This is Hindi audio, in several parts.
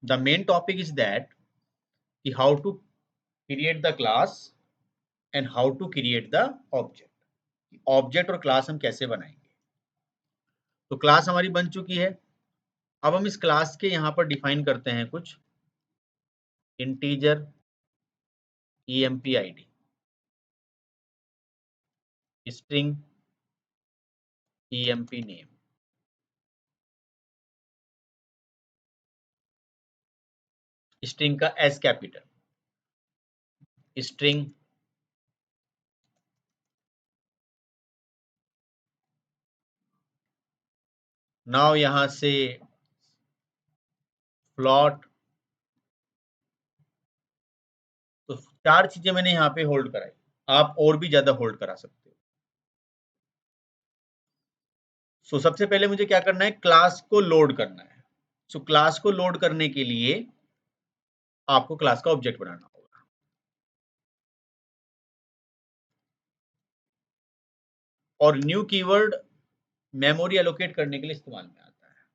The main topic is that कि how to create the class and how to create the object. Object और क्लास हम कैसे बनाएंगे। तो क्लास हमारी बन चुकी है। अब हम इस क्लास के यहाँ पर डिफाइन करते हैं कुछ integer emp id, string emp name, string का एस कैपिटल, स्ट्रिंग नाउ यहां से फ्लॉट। तो 4 चीजें मैंने यहाँ पे होल्ड कराई, आप और भी ज्यादा होल्ड करा सकते हो। सो सबसे पहले मुझे क्या करना है, क्लास को लोड करना है। सो क्लास को लोड करने के लिए आपको क्लास का ऑब्जेक्ट बनाना होगा। और न्यू कीवर्ड मेमोरी एलोकेट करने के लिए इस्तेमाल में आता है।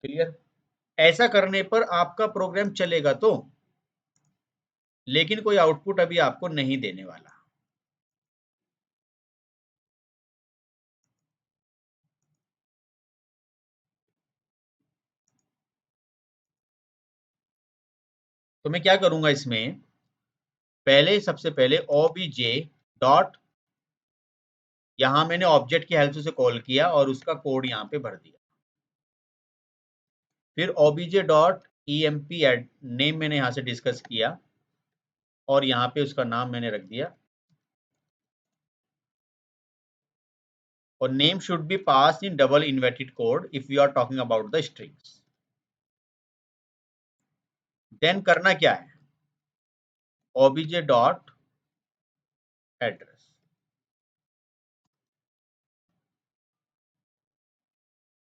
क्लियर। ऐसा करने पर आपका प्रोग्राम चलेगा तो, लेकिन कोई आउटपुट अभी आपको नहीं देने वाला। तो मैं क्या करूंगा इसमें, पहले सबसे पहले obj डॉट, यहां मैंने ऑब्जेक्ट की हेल्प से कॉल किया और उसका कोड यहां पे भर दिया। फिर obj डॉट emp नेम मैंने यहां से डिस्कस किया और यहां पे उसका नाम मैंने रख दिया। और name should be pass in double inverted code if you are talking about the strings. Then करना क्या है, obj dot address,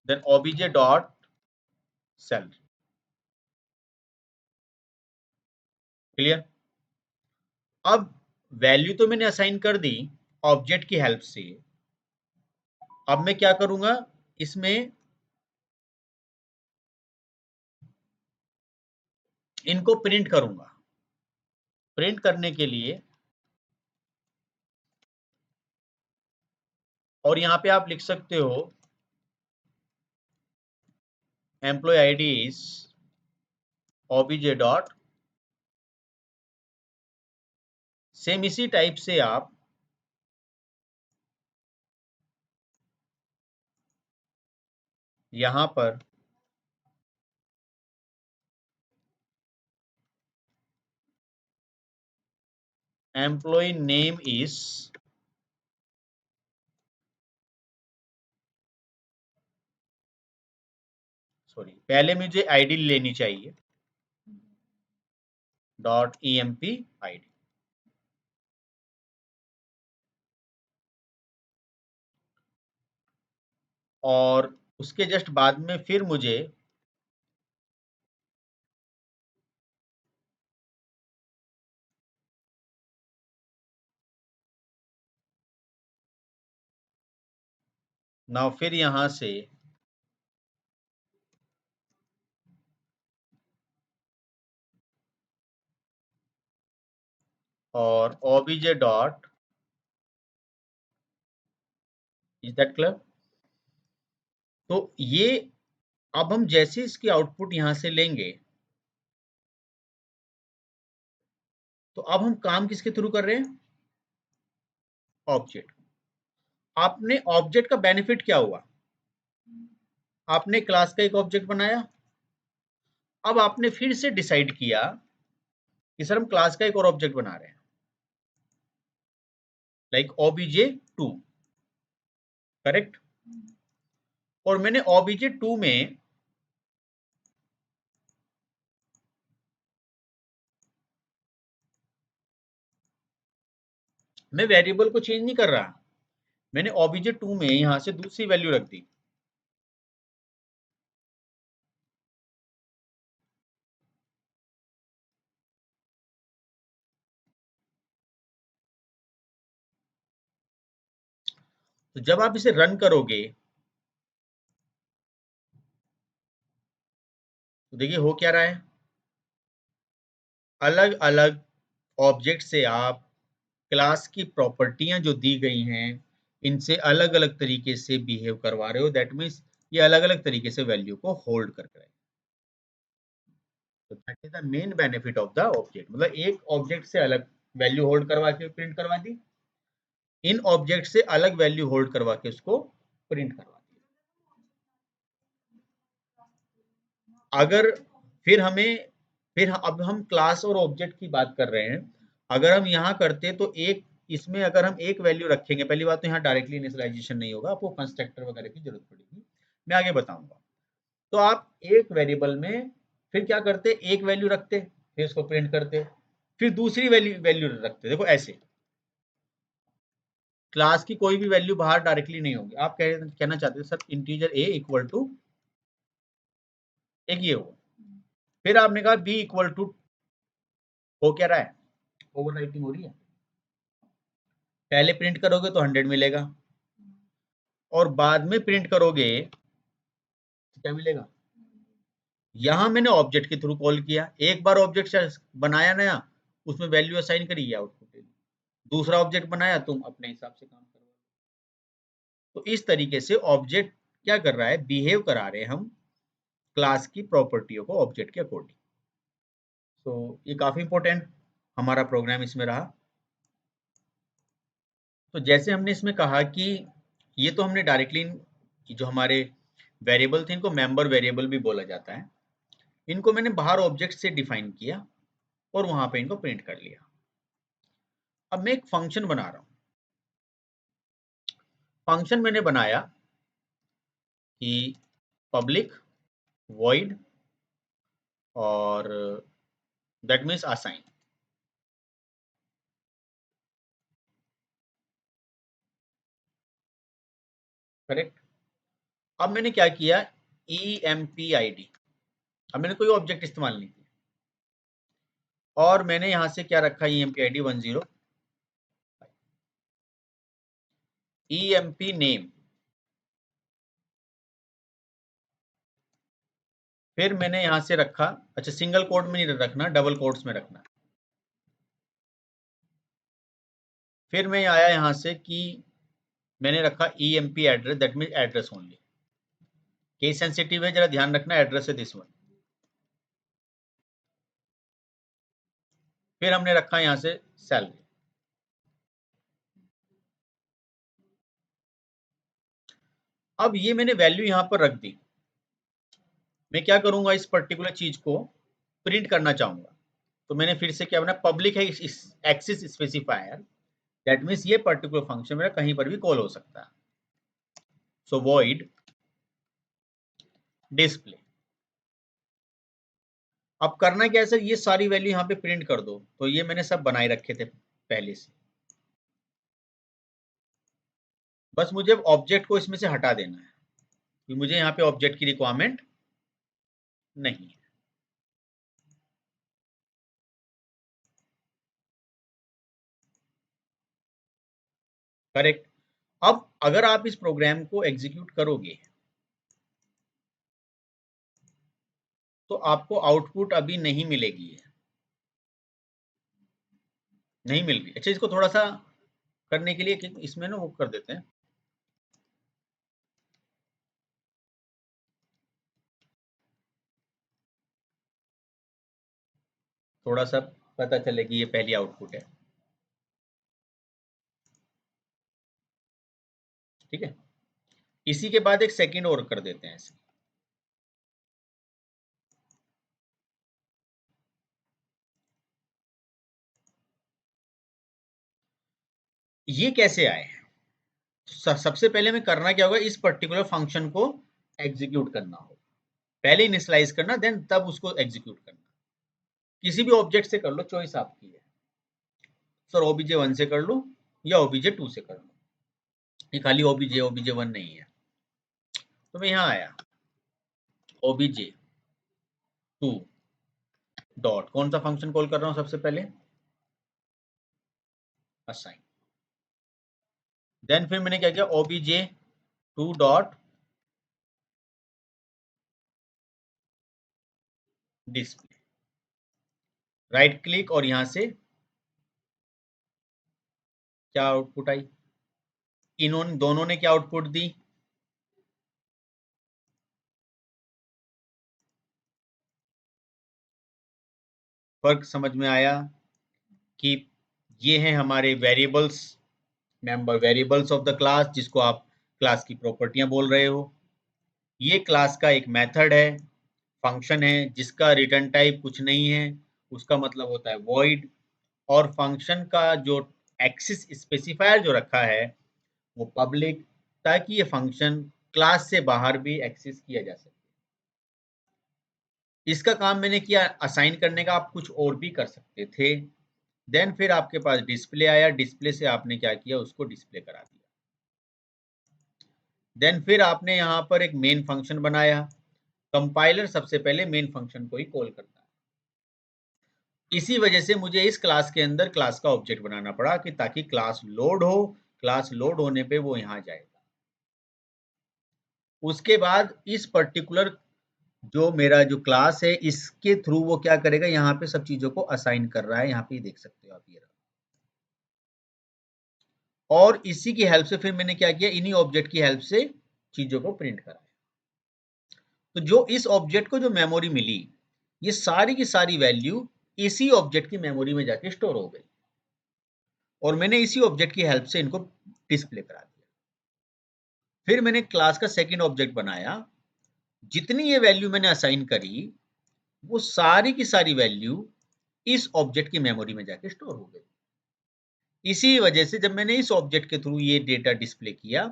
then obj dot salary. Clear. अब वैल्यू तो मैंने असाइन कर दी ऑब्जेक्ट की हेल्प से। अब मैं क्या करूंगा, इसमें इनको प्रिंट करूंगा। प्रिंट करने के लिए, और यहां पे आप लिख सकते हो employ ID is obj dot, same इसी टाइप से आप यहां पर एम्प्लॉय नेम इज, सॉरी पहले मुझे आईडी लेनी चाहिए, डॉट emp id। और उसके जस्ट बाद में फिर मुझे नाउ फिर यहां से और obj dot, is that clear. तो ये अब हम जैसे इसकी आउटपुट यहां से लेंगे, तो अब हम काम किसके थ्रू कर रहे हैं, ऑब्जेक्ट। आपने ऑब्जेक्ट का बेनिफिट क्या हुआ, आपने क्लास का एक ऑब्जेक्ट बनाया। अब आपने फिर से डिसाइड किया कि सर हम क्लास का एक और ऑब्जेक्ट बना रहे हैं, लाइक obj2, करेक्ट। और मैंने obj2 में मैं वेरिएबल को चेंज नहीं कर रहा, मैंने obj2 में यहां से दूसरी वैल्यू रख दी। तो जब आप इसे रन करोगे तो देखिए हो क्या रहा है, अलग अलग ऑब्जेक्ट से आप क्लास की प्रॉपर्टियां जो दी गई हैं इनसे अलग अलग तरीके से बिहेव करवा रहे हो। दैट मीन्स ये अलग अलग तरीके से वैल्यू को होल्ड कर रहे हैं। तो that is the main benefit of the object, मतलब एक ऑब्जेक्ट से अलग वैल्यू होल्ड करवा के प्रिंट करवा दी, इन ऑब्जेक्ट से अलग वैल्यू होल्ड करवा के उसको प्रिंट करवा दी। अगर फिर अब हम क्लास और ऑब्जेक्ट की बात कर रहे हैं, अगर हम यहाँ करते तो एक इसमें अगर हम एक वैल्यू रखेंगे, पहली बात तो यहाँ डायरेक्टली इनिशियलाइजेशन नहीं होगा, आपको कंस्ट्रक्टर वगैरह की जरूरत पड़ेगी, मैं आगे बताऊंगा। तो आप एक वेरिएबल में फिर क्या करते, एक वैल्यू रखते फिर उसको प्रिंट करते, फिर दूसरी वैल्यू रखते। देखो ऐसे क्लास की कोई भी वैल्यू बाहर डायरेक्टली नहीं होगी। आप कहना चाहते हैं sir integer a equal to एक ये हो, फिर आपने कहा b इक्वल टू, हो क्या रहा है, ओवरराइटिंग हो रही है। पहले प्रिंट करोगे तो 100 मिलेगा और बाद में प्रिंट करोगे तो क्या मिलेगा। यहां मैंने ऑब्जेक्ट के थ्रू कॉल किया, एक बार ऑब्जेक्ट बनाया नया, उसमें वैल्यू असाइन करी आउटपुट, दूसरा ऑब्जेक्ट बनाया तुम अपने हिसाब से काम करो। तो इस तरीके से ऑब्जेक्ट क्या कर रहा है, बिहेव करा रहे हैं हम क्लास की प्रॉपर्टियों को ऑब्जेक्ट के अकॉर्डिंग। तो ये काफी इंपॉर्टेंट हमारा प्रोग्राम इसमें रहा। तो जैसे हमने इसमें कहा कि ये तो हमने डायरेक्टली जो हमारे वेरिएबल थे इनको मेंबर वेरिएबल भी बोला जाता है, इनको मैंने बाहर ऑब्जेक्ट से डिफाइन किया और वहां पे इनको प्रिंट कर लिया। अब मैं एक फंक्शन बना रहा हूं, फंक्शन मैंने बनाया कि पब्लिक वॉइड और दैट मीन्स असाइन, करेक्ट। अब मैंने क्या किया, empid, अब मैंने कोई ऑब्जेक्ट इस्तेमाल नहीं किया और मैंने यहां से क्या रखा, empid 10 emp नेम, फिर मैंने यहां से रखा, अच्छा सिंगल कोट में नहीं रखना, डबल कोट्स में रखना। फिर मैं आया यहां से कि मैंने रखा emp address, that mean address only, case sensitive है, जरा ध्यान रखना, एड्रेस है दिस वन। फिर हमने रखा यहां से सैलरी। अब ये मैंने वैल्यू यहां पर रख दी, मैं क्या करूंगा, इस पर्टिकुलर चीज को प्रिंट करना चाहूंगा, तो मैंने फिर से क्या बना, पब्लिक है एक्सिस स्पेसिफायर, दैट मीन्स ये पर्टिकुलर फंक्शन मेरा कहीं पर भी कॉल हो सकता है। सो वॉइड डिस्प्ले, अब करना क्या है सर, ये सारी वैल्यू यहाँ पे प्रिंट कर दो, तो ये मैंने सब बनाए रखे थे पहले से, बस मुझे ऑब्जेक्ट को इसमें से हटा देना है कि मुझे यहाँ पे ऑब्जेक्ट की रिक्वायरमेंट नहीं है। करेक्ट। अब अगर आप इस प्रोग्राम को एग्जीक्यूट करोगे तो आपको आउटपुट अभी नहीं मिलेगी, नहीं मिल रही। अच्छा इसको थोड़ा सा करने के लिए कि इसमें ना वो कर देते हैं, थोड़ा सा पता चले कि ये पहली आउटपुट है, ठीक है। इसी के बाद एक सेकंड और कर देते हैं ऐसे, ये कैसे आए। सबसे पहले में करना क्या होगा, इस पर्टिकुलर फंक्शन को एग्जीक्यूट करना होगा, पहले इनिशियलाइज करना देन तब उसको एग्जीक्यूट करना। किसी भी ऑब्जेक्ट से कर लो, चॉइस आपकी है, सर obj1 से कर लो या obj2 से कर लो, ये खाली obj1 नहीं है। तो मैं यहाँ आया obj2 डॉट, कौन सा फंक्शन कॉल कर रहा हूँ सबसे पहले, असाइन, देन फिर मैंने क्या किया, obj2 dot display, right click, और यहां से क्या आउटपुट आई, इन्होंने दोनों ने क्या आउटपुट दी, फर्क समझ में आया कि ये हैं हमारे variables, member variables of the class, जिसको आप क्लास की प्रॉपर्टियां बोल रहे हो। ये क्लास का एक मेथड है, फंक्शन है, जिसका रिटर्न टाइप कुछ नहीं है, उसका मतलब होता है वॉइड, और फंक्शन का जो एक्सिस स्पेसिफायर जो रखा है वो पब्लिक, ताकि ये फंक्शन क्लास से बाहर भी एक्सेस किया जा सके। इसका काम मैंने किया असाइन करने का, आप कुछ और भी कर सकते थे। देन फिर आपके पास डिस्प्ले आया, डिस्प्ले से आपने क्या किया, उसको डिस्प्ले करा दिया। देन फिर आपने यहाँ पर एक मेन फंक्शन बनाया। कंपाइलर सबसे पहले मेन फंक्शन को ही कॉल करता है, इसी वजह से मुझे इस क्लास के अंदर क्लास का ऑब्जेक्ट बनाना पड़ा, कि ताकि क्लास लोड हो, क्लास लोड होने पे वो यहाँ जाएगा। उसके बाद इस पर्टिकुलर जो मेरा जो क्लास है, इसके थ्रू वो क्या करेगा, यहाँ पे सब चीजों को असाइन कर रहा है, यहाँ पे देख सकते हो आप ये रहा। और इसी की हेल्प से फिर मैंने क्या किया, इन्हीं ऑब्जेक्ट की हेल्प से चीजों को प्रिंट करा। तो जो इस ऑब्जेक्ट को जो मेमोरी मिली, ये सारी की सारी वैल्यू इसी ऑब्जेक्ट की मेमोरी में जाके स्टोर हो गई, और मैंने इसी ऑब्जेक्ट की हेल्प से इनको डिस्प्ले करा दिया। फिर मैंने क्लास का सेकंड ऑब्जेक्ट बनाया, जितनी ये वैल्यू मैंने असाइन करी, वो सारी की सारी वैल्यू इस ऑब्जेक्ट की मेमोरी में जाके स्टोर हो गई। इसी वजह से जब मैंने इस ऑब्जेक्ट के थ्रू ये डेटा डिस्प्ले किया,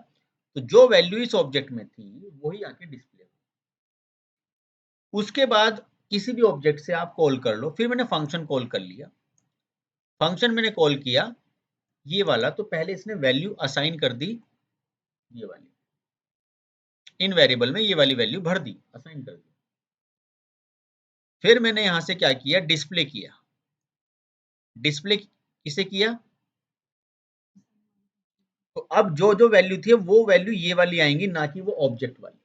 तो जो वैल्यू इस ऑब्जेक्ट में थी वही आके डिस्प्ले हो। उसके बाद किसी भी ऑब्जेक्ट से आप कॉल कर लो, फिर मैंने फंक्शन कॉल कर लिया। फंक्शन मैंने कॉल किया ये वाला, तो पहले इसने वैल्यू असाइन कर दी, ये वाली इन वेरिएबल में ये वाली वैल्यू भर दी, असाइन कर दी। फिर मैंने यहां से क्या किया, डिस्प्ले किया। डिस्प्ले किसे किया, तो अब जो जो वैल्यू थी वो वैल्यू ये वाली आएंगी, ना कि वो ऑब्जेक्ट वाली।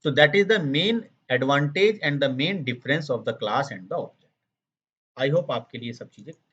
So that is the main advantage and the main difference of the class and the object. I hope आपके लिए सब चीजें